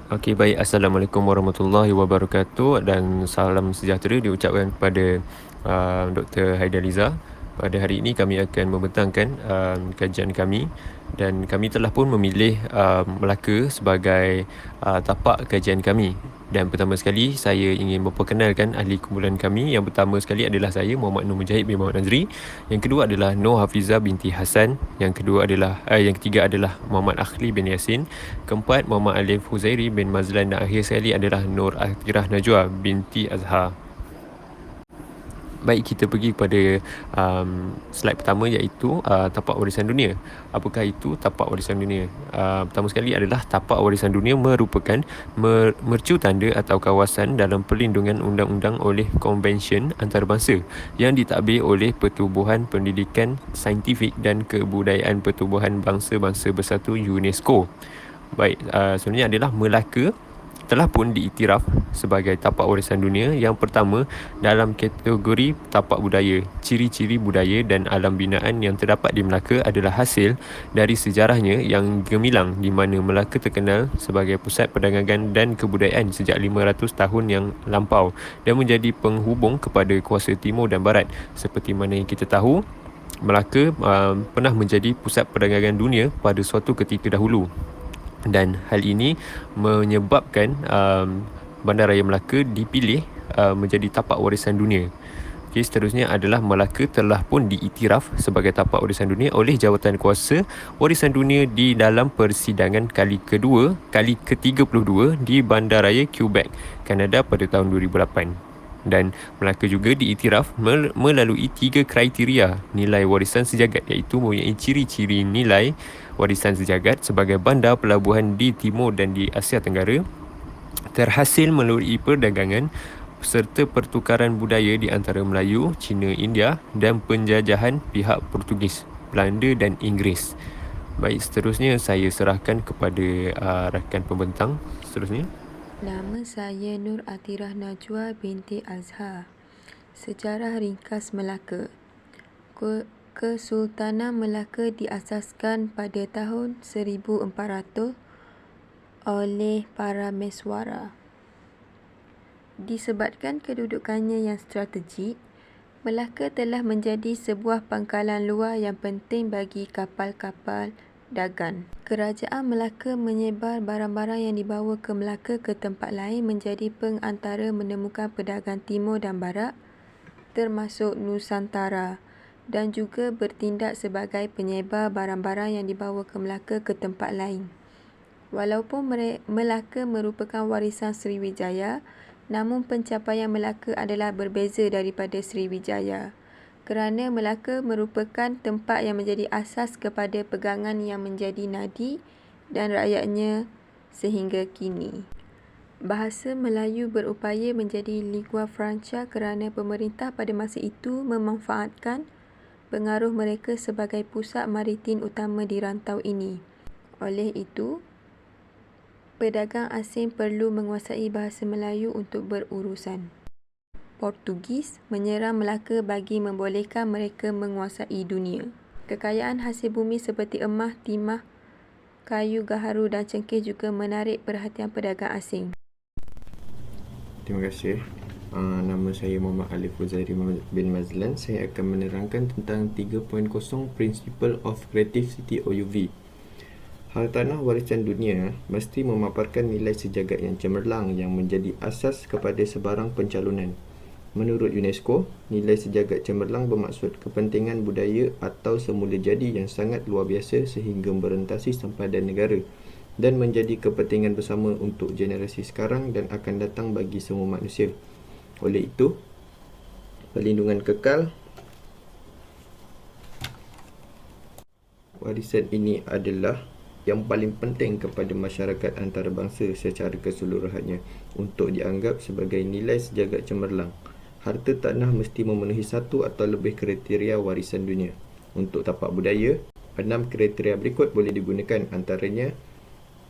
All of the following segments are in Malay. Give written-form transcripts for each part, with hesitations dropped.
Okey, baik. Assalamualaikum warahmatullahi wabarakatuh dan salam sejahtera diucapkan kepada Dr. Haidaliza. Pada hari ini kami akan membentangkan kajian kami dan kami telah pun memilih Melaka sebagai tapak kajian kami. Dan pertama sekali saya ingin memperkenalkan ahli kumpulan kami. Yang pertama sekali adalah saya, Muhammad Nur Mujahid bin Muhammad Nazri. Yang kedua adalah Nur Hafizah binti Hasan. Yang ketiga adalah Muhammad Akhli bin Yasin. Keempat, Muhammad Alif Huzairi bin Mazlan. Dan akhir sekali adalah Nur Atirah Najwa binti Azhar. Baik, kita pergi kepada slide pertama, iaitu tapak warisan dunia. Apakah itu tapak warisan dunia? Pertama sekali adalah tapak warisan dunia merupakan mercu tanda atau kawasan dalam perlindungan undang-undang oleh Konvensyen Antarabangsa yang ditadbir oleh Pertubuhan Pendidikan Saintifik dan Kebudayaan Pertubuhan Bangsa-Bangsa Bersatu UNESCO. Baik, sebenarnya adalah Melaka telah pun diiktiraf sebagai tapak warisan dunia yang pertama dalam kategori tapak budaya. Ciri-ciri budaya dan alam binaan yang terdapat di Melaka adalah hasil dari sejarahnya yang gemilang, di mana Melaka terkenal sebagai pusat perdagangan dan kebudayaan sejak 500 tahun yang lampau dan menjadi penghubung kepada kuasa timur dan barat. Seperti mana yang kita tahu, Melaka pernah menjadi pusat perdagangan dunia pada suatu ketika dahulu. Dan hal ini menyebabkan Bandaraya Melaka dipilih menjadi tapak warisan dunia. Okay, seterusnya adalah Melaka telah pun diiktiraf sebagai tapak warisan dunia oleh Jawatan Kuasa Warisan Dunia di dalam persidangan kali ke-32 di Bandaraya Quebec, Kanada pada tahun 2008. Dan Melaka juga diiktiraf melalui 3 kriteria nilai warisan sejagat, iaitu mempunyai ciri-ciri nilai warisan sejagat sebagai bandar pelabuhan di timur dan di Asia Tenggara, terhasil melalui perdagangan serta pertukaran budaya di antara Melayu, Cina, India dan penjajahan pihak Portugis, Belanda dan Inggeris. Baik, seterusnya saya serahkan kepada rakan pembentang seterusnya. Nama saya Nur Atirah Najwa binti Azhar. Sejarah ringkas Melaka. Kesultanan Melaka diasaskan pada tahun 1400 oleh para Meswara. Disebabkan kedudukannya yang strategik, Melaka telah menjadi sebuah pangkalan luar yang penting bagi kapal-kapal dagang. Kerajaan Melaka menyebar barang-barang yang dibawa ke Melaka ke tempat lain, menjadi pengantara menemukan pedagang timur dan barat termasuk Nusantara, dan juga bertindak sebagai penyebar barang-barang yang dibawa ke Melaka ke tempat lain. Walaupun Melaka merupakan warisan Sriwijaya, namun pencapaian Melaka adalah berbeza daripada Sriwijaya, kerana Melaka merupakan tempat yang menjadi asas kepada pegangan yang menjadi nadi dan rakyatnya sehingga kini. Bahasa Melayu berupaya menjadi lingua franca kerana pemerintah pada masa itu memanfaatkan pengaruh mereka sebagai pusat maritim utama di rantau ini. Oleh itu, pedagang asing perlu menguasai bahasa Melayu untuk berurusan. Portugis menyerang Melaka bagi membolehkan mereka menguasai dunia. Kekayaan hasil bumi seperti emas, timah, kayu gaharu dan cengkeh juga menarik perhatian pedagang asing. Terima kasih. Nama saya Muhammad Alif Huzairi bin Mazlan. Saya akan menerangkan tentang 3.0 Principle of Creative City OUV. Hartanah warisan dunia mesti memaparkan nilai sejagat yang cemerlang yang menjadi asas kepada sebarang pencalonan. Menurut UNESCO, nilai sejagat cemerlang bermaksud kepentingan budaya atau semula jadi yang sangat luar biasa sehingga merentasi sempadan negara dan menjadi kepentingan bersama untuk generasi sekarang dan akan datang bagi semua manusia. Oleh itu, perlindungan kekal warisan ini adalah yang paling penting kepada masyarakat antarabangsa secara keseluruhannya untuk dianggap sebagai nilai sejagat cemerlang. Harta tanah mesti memenuhi satu atau lebih kriteria warisan dunia. Untuk tapak budaya, 6 kriteria berikut boleh digunakan, antaranya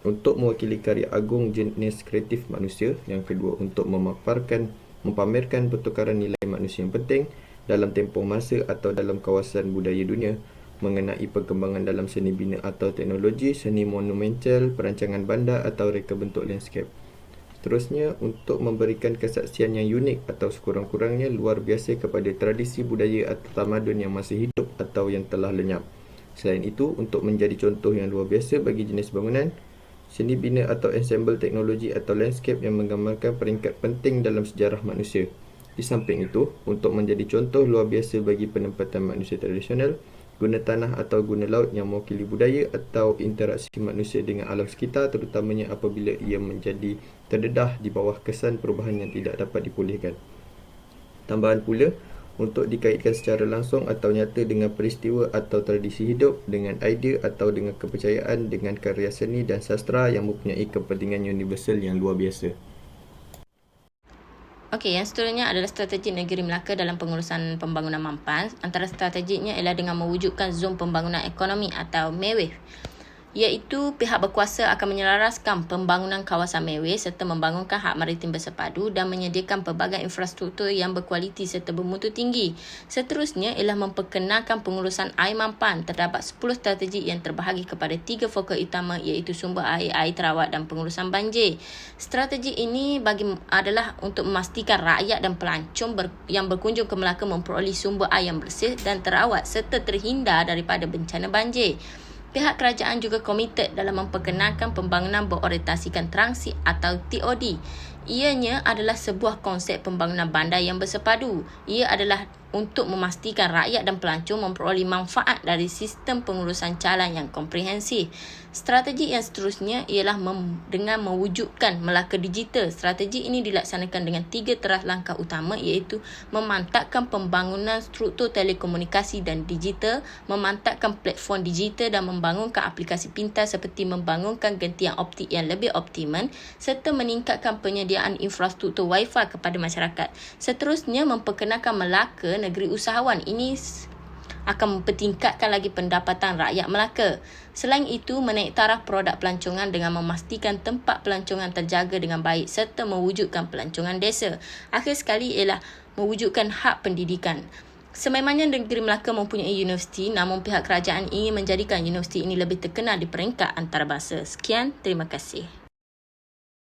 untuk mewakili karya agung jenis kreatif manusia. Yang kedua, untuk mempamerkan pertukaran nilai manusia yang penting dalam tempoh masa atau dalam kawasan budaya dunia. mengenai perkembangan dalam seni bina atau teknologi, seni monumental, perancangan bandar atau reka bentuk landscape. Seterusnya, untuk memberikan kesaksian yang unik atau sekurang-kurangnya luar biasa kepada tradisi budaya atau tamadun yang masih hidup atau yang telah lenyap. Selain itu, untuk menjadi contoh yang luar biasa bagi jenis bangunan, seni bina atau ensemble teknologi atau landscape yang menggambarkan peringkat penting dalam sejarah manusia. Di samping itu, untuk menjadi contoh luar biasa bagi penempatan manusia tradisional, guna tanah atau guna laut yang mewakili budaya atau interaksi manusia dengan alam sekitar, terutamanya apabila ia menjadi terdedah di bawah kesan perubahan yang tidak dapat dipulihkan. Tambahan pula, untuk dikaitkan secara langsung atau nyata dengan peristiwa atau tradisi hidup, dengan idea atau dengan kepercayaan, dengan karya seni dan sastra yang mempunyai kepentingan universal yang luar biasa. Okey, yang seterusnya adalah strategi negeri Melaka dalam pengurusan pembangunan mampan. Antara strateginya ialah dengan mewujudkan zon pembangunan ekonomi atau MEWE, iaitu pihak berkuasa akan menyelaraskan pembangunan kawasan MEWE serta membangunkan hak maritim bersepadu dan menyediakan pelbagai infrastruktur yang berkualiti serta bermutu tinggi. Seterusnya ialah memperkenalkan pengurusan air mampan. Terdapat 10 strategi yang terbahagi kepada 3 fokus utama, iaitu sumber air, air terawat dan pengurusan banjir. Strategi ini adalah untuk memastikan rakyat dan pelancong yang berkunjung ke Melaka memperoleh sumber air yang bersih dan terawat serta terhindar daripada bencana banjir. Pihak kerajaan juga komited dalam memperkenalkan pembangunan berorientasikan transit atau TOD. Ianya adalah sebuah konsep pembangunan bandar yang bersepadu. Ia adalah untuk memastikan rakyat dan pelancong memperoleh manfaat dari sistem pengurusan jalan yang komprehensif. Strategi yang seterusnya ialah dengan mewujudkan Melaka Digital. Strategi ini dilaksanakan dengan 3 teras langkah utama, iaitu memantapkan pembangunan struktur telekomunikasi dan digital, memantapkan platform digital dan membangunkan aplikasi pintar seperti membangunkan gentian optik yang lebih optimal serta meningkatkan penyediaan infrastruktur Wi-Fi kepada masyarakat. Seterusnya, memperkenalkan Melaka negeri usahawan. Ini akan mempertingkatkan lagi pendapatan rakyat Melaka. Selain itu, menaik taraf produk pelancongan dengan memastikan tempat pelancongan terjaga dengan baik serta mewujudkan pelancongan desa. Akhir sekali ialah mewujudkan hak pendidikan. Sememangnya negeri Melaka mempunyai universiti, namun pihak kerajaan ingin menjadikan universiti ini lebih terkenal di peringkat antarabangsa. Sekian, terima kasih.